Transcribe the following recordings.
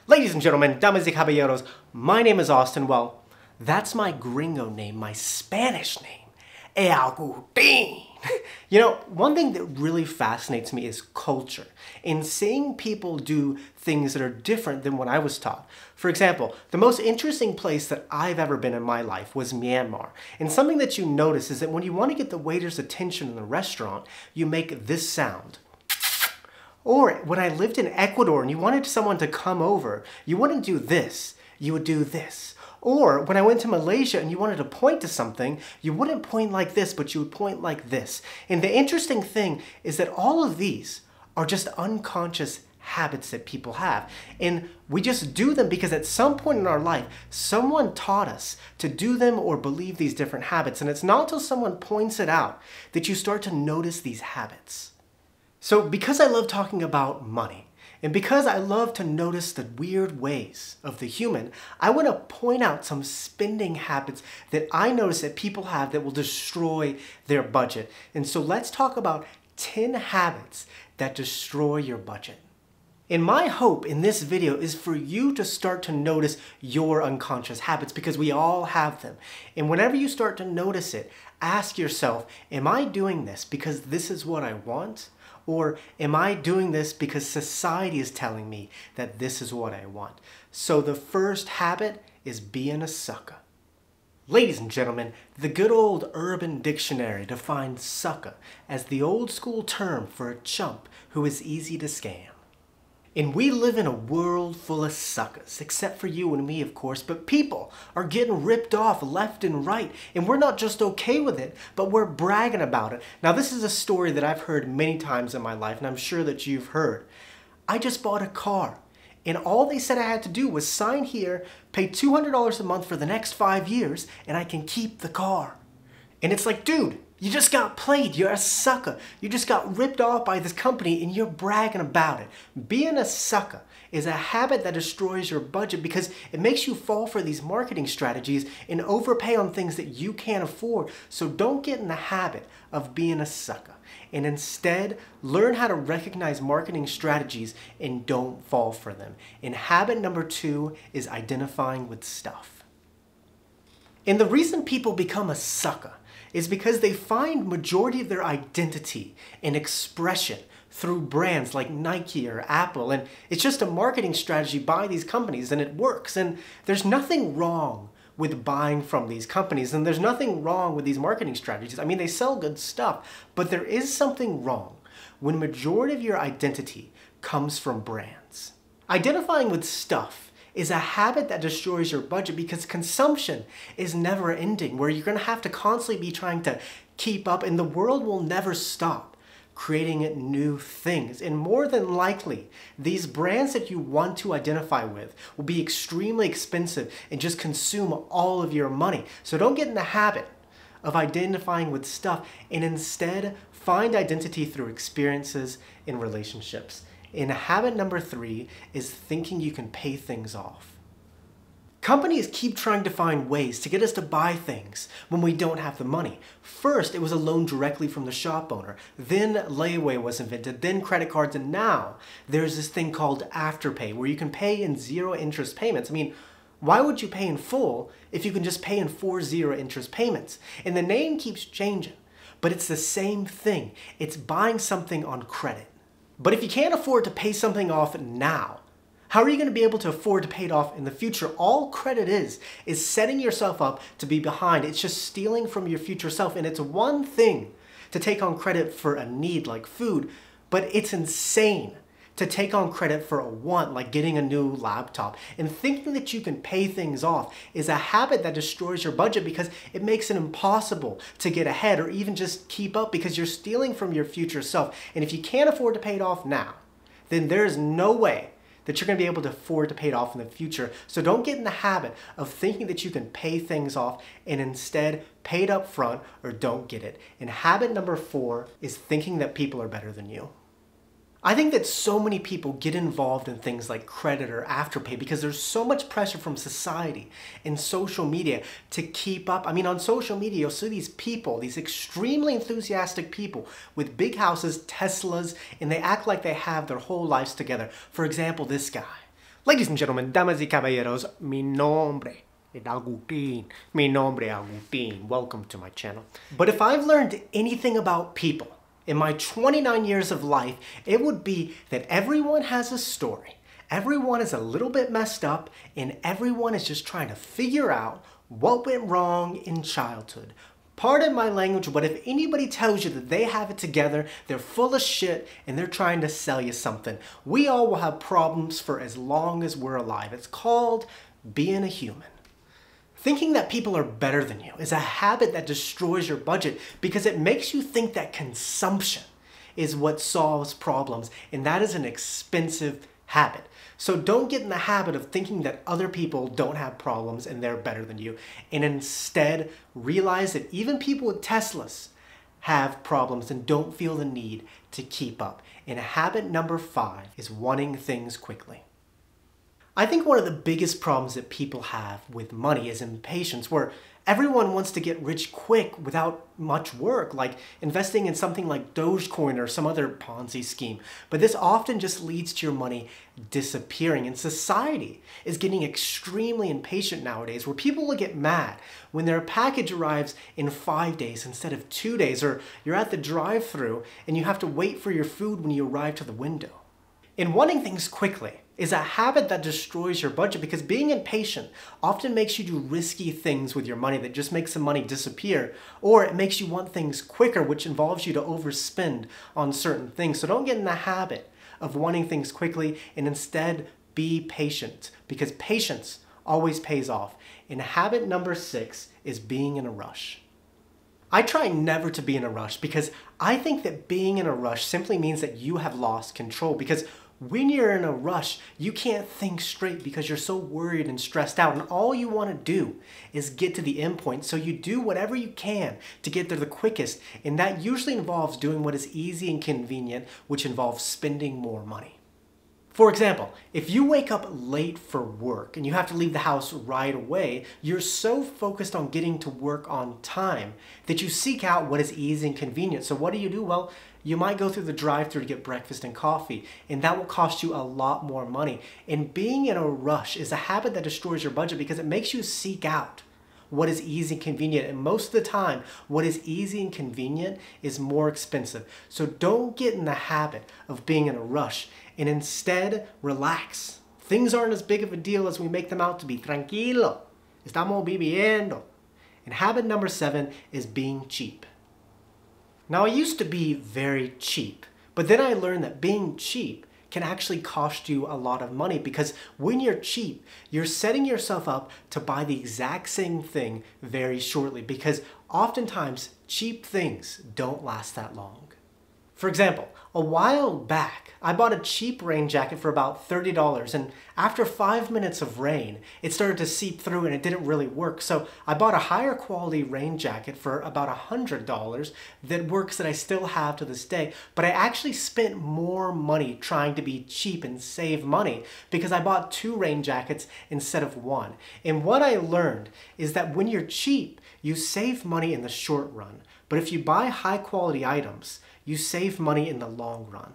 Ladies and gentlemen, damas y caballeros, my name is Austin. Well, that's my gringo name, my Spanish name. Agustin. You know, one thing that really fascinates me is culture and seeing people do things that are different than what I was taught. For example, the most interesting place that I've ever been in my life was Myanmar. And something that you notice is that when you want to get the waiter's attention in the restaurant, you make this sound. Or when I lived in Ecuador and you wanted someone to come over, you wouldn't do this, you would do this. Or when I went to Malaysia and you wanted to point to something, you wouldn't point like this, but you would point like this. And the interesting thing is that all of these are just unconscious habits that people have. And we just do them because at some point in our life, someone taught us to do them or believe these different habits. And it's not until someone points it out that you start to notice these habits. So because I love talking about money, and because I love to notice the weird ways of the human, I want to point out some spending habits that I notice that people have that will destroy their budget. And so let's talk about 10 habits that destroy your budget. And my hope in this video is for you to start to notice your unconscious habits because we all have them. And whenever you start to notice it, ask yourself, am I doing this because this is what I want? Or am I doing this because society is telling me that this is what I want? So the first habit is being a sucker. Ladies and gentlemen, the good old Urban Dictionary defines sucker as the old school term for a chump who is easy to scam. And we live in a world full of suckers, except for you and me, of course, but people are getting ripped off left and right, and we're not just okay with it, but we're bragging about it. Now, this is a story that I've heard many times in my life, and I'm sure that you've heard. I just bought a car, and all they said I had to do was sign here, pay $200 a month for the next 5 years, and I can keep the car. And it's like, dude, you just got played. You're a sucker. You just got ripped off by this company and you're bragging about it. Being a sucker is a habit that destroys your budget because it makes you fall for these marketing strategies and overpay on things that you can't afford. So don't get in the habit of being a sucker. And instead, learn how to recognize marketing strategies and don't fall for them. And habit number 2 is identifying with stuff. And the reason people become a sucker is because they find majority of their identity and expression through brands like Nike or Apple. And it's just a marketing strategy by these companies and it works. And there's nothing wrong with buying from these companies and there's nothing wrong with these marketing strategies. I mean, they sell good stuff, but there is something wrong when majority of your identity comes from brands. Identifying with stuff is a habit that destroys your budget because consumption is never ending, where you're going to have to constantly be trying to keep up and the world will never stop creating new things. And more than likely, these brands that you want to identify with will be extremely expensive and just consume all of your money. So don't get in the habit of identifying with stuff and instead find identity through experiences and relationships. And habit number 3 is thinking you can pay things off. Companies keep trying to find ways to get us to buy things when we don't have the money. First, it was a loan directly from the shop owner. Then layaway was invented, then credit cards, and now there's this thing called Afterpay where you can pay in 0 interest payments. I mean, why would you pay in full if you can just pay in 4 0 interest payments? And the name keeps changing, but it's the same thing. It's buying something on credit. But if you can't afford to pay something off now, how are you going to be able to afford to pay it off in the future? All credit is setting yourself up to be behind. It's just stealing from your future self. And it's one thing to take on credit for a need like food, but it's insane to take on credit for a want like getting a new laptop. And thinking that you can pay things off is a habit that destroys your budget because it makes it impossible to get ahead or even just keep up because you're stealing from your future self. And if you can't afford to pay it off now, then there's no way that you're going to be able to afford to pay it off in the future. So don't get in the habit of thinking that you can pay things off and instead pay it up front or don't get it. And habit number 4 is thinking that people are better than you. I think that so many people get involved in things like credit or Afterpay because there's so much pressure from society and social media to keep up. I mean, on social media, you'll see these people, these extremely enthusiastic people with big houses, Teslas, and they act like they have their whole lives together. For example, this guy. Ladies and gentlemen, damas y caballeros, mi nombre es Agustin. Mi nombre es Agustin. Welcome to my channel. But if I've learned anything about people in my 29 years of life, it would be that everyone has a story. Everyone is a little bit messed up, and everyone is just trying to figure out what went wrong in childhood. Pardon my language, but if anybody tells you that they have it together, they're full of shit and they're trying to sell you something. We all will have problems for as long as we're alive. It's called being a human. Thinking that people are better than you is a habit that destroys your budget because it makes you think that consumption is what solves problems, and that is an expensive habit. So don't get in the habit of thinking that other people don't have problems and they're better than you, and instead realize that even people with Teslas have problems and don't feel the need to keep up. And habit number 5 is wanting things quickly. I think one of the biggest problems that people have with money is impatience, where everyone wants to get rich quick without much work, like investing in something like Dogecoin or some other Ponzi scheme. But this often just leads to your money disappearing. And society is getting extremely impatient nowadays, where people will get mad when their package arrives in 5 days instead of 2 days, or you're at the drive-thru and you have to wait for your food when you arrive to the window. And wanting things quickly is a habit that destroys your budget because being impatient often makes you do risky things with your money that just makes the money disappear, or it makes you want things quicker, which involves you to overspend on certain things. So don't get in the habit of wanting things quickly, and instead be patient, because patience always pays off. And habit number 6 is being in a rush. I try never to be in a rush because I think that being in a rush simply means that you have lost control, because when you're in a rush, you can't think straight because you're so worried and stressed out, and all you want to do is get to the end point. So you do whatever you can to get there the quickest, and that usually involves doing what is easy and convenient, which involves spending more money. For example, if you wake up late for work and you have to leave the house right away, you're so focused on getting to work on time that you seek out what is easy and convenient. So what do? Well, you might go through the drive-thru to get breakfast and coffee, and that will cost you a lot more money. And being in a rush is a habit that destroys your budget because it makes you seek out what is easy and convenient. And most of the time, what is easy and convenient is more expensive. So don't get in the habit of being in a rush, and instead relax. Things aren't as big of a deal as we make them out to be. Tranquilo. Estamos viviendo. And habit number 7 is being cheap. Now, I used to be very cheap, but then I learned that being cheap can actually cost you a lot of money, because when you're cheap, you're setting yourself up to buy the exact same thing very shortly, because oftentimes cheap things don't last that long. For example, a while back, I bought a cheap rain jacket for about $30, and after 5 minutes of rain, it started to seep through and it didn't really work. So I bought a higher quality rain jacket for about $100 that works, that I still have to this day. But I actually spent more money trying to be cheap and save money because I bought 2 rain jackets instead of 1. And what I learned is that when you're cheap, you save money in the short run. But if you buy high quality items, you save money in the long run.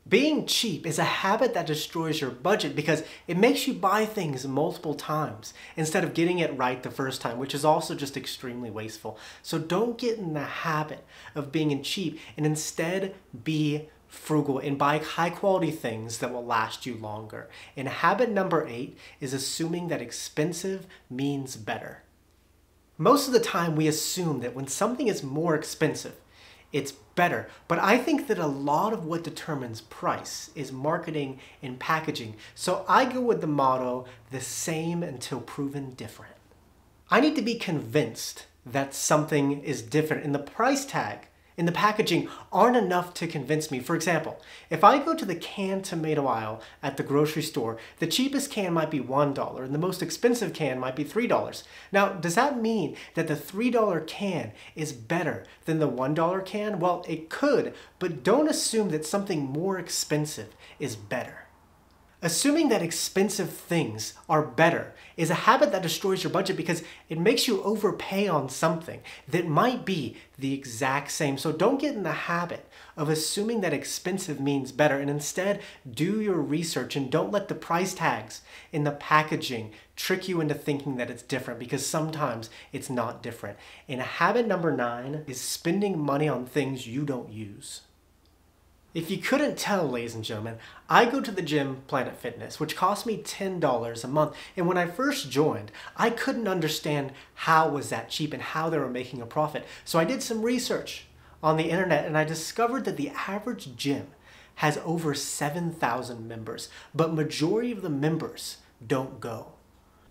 Being cheap is a habit that destroys your budget because it makes you buy things multiple times instead of getting it right the first time, which is also just extremely wasteful. So don't get in the habit of being cheap, and instead be frugal and buy high quality things that will last you longer. And habit number 8 is assuming that expensive means better. Most of the time we assume that when something is more expensive, it's better. But I think that a lot of what determines price is marketing and packaging. So I go with the motto, the same until proven different. I need to be convinced that something is different, and the price tag and the packaging aren't enough to convince me. For example, if I go to the canned tomato aisle at the grocery store, the cheapest can might be $1 and the most expensive can might be $3. Now, does that mean that the $3 can is better than the $1 can? Well, it could, but don't assume that something more expensive is better. Assuming that expensive things are better is a habit that destroys your budget because it makes you overpay on something that might be the exact same. So don't get in the habit of assuming that expensive means better, and instead do your research and don't let the price tags in the packaging trick you into thinking that it's different, because sometimes it's not different. And habit number 9 is spending money on things you don't use. If you couldn't tell, ladies and gentlemen, I go to the gym, Planet Fitness, which costs me $10 a month. And when I first joined, I couldn't understand how was that cheap and how they were making a profit. So I did some research on the internet and I discovered that the average gym has over 7,000 members, but majority of the members don't go.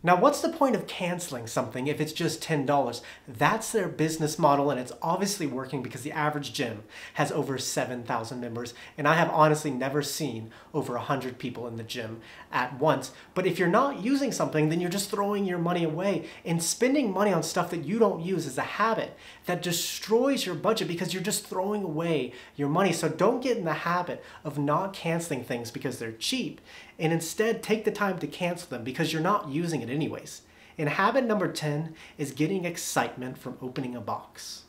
Now, what's the point of canceling something if it's just $10? That's their business model, and it's obviously working because the average gym has over 7,000 members, and I have honestly never seen over 100 people in the gym at once. But if you're not using something, then you're just throwing your money away, and spending money on stuff that you don't use is a habit that destroys your budget because you're just throwing away your money. So don't get in the habit of not canceling things because they're cheap, and instead take the time to cancel them because you're not using it anyways. And habit number 10 is getting excitement from opening a box.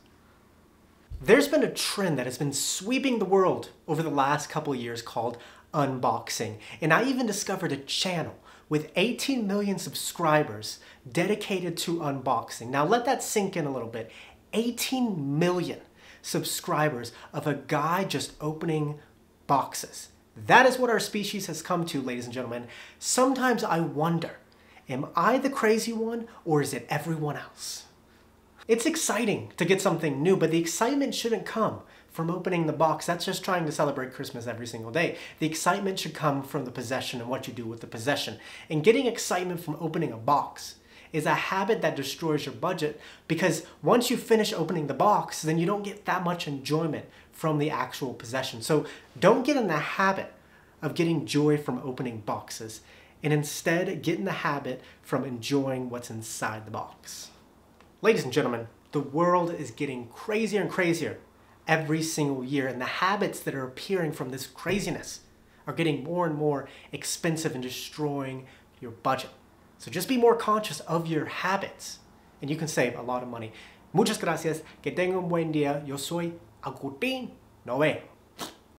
There's been a trend that has been sweeping the world over the last couple of years called unboxing. And I even discovered a channel with 18 million subscribers dedicated to unboxing. Now let that sink in a little bit. 18 million subscribers of a guy just opening boxes. That is what our species has come to, ladies and gentlemen. Sometimes I wonder, am I the crazy one or is it everyone else? It's exciting to get something new, but the excitement shouldn't come from opening the box. That's just trying to celebrate Christmas every single day. The excitement should come from the possession and what you do with the possession. And getting excitement from opening a box is a habit that destroys your budget, because once you finish opening the box, then you don't get that much enjoyment from the actual possession. So don't get in the habit of getting joy from opening boxes, and instead get in the habit from enjoying what's inside the box. Ladies and gentlemen, the world is getting crazier and crazier every single year, and the habits that are appearing from this craziness are getting more and more expensive and destroying your budget. So just be more conscious of your habits and you can save a lot of money. Muchas gracias. Que tenga un buen día. Yo soy Agustín. Nos vemos.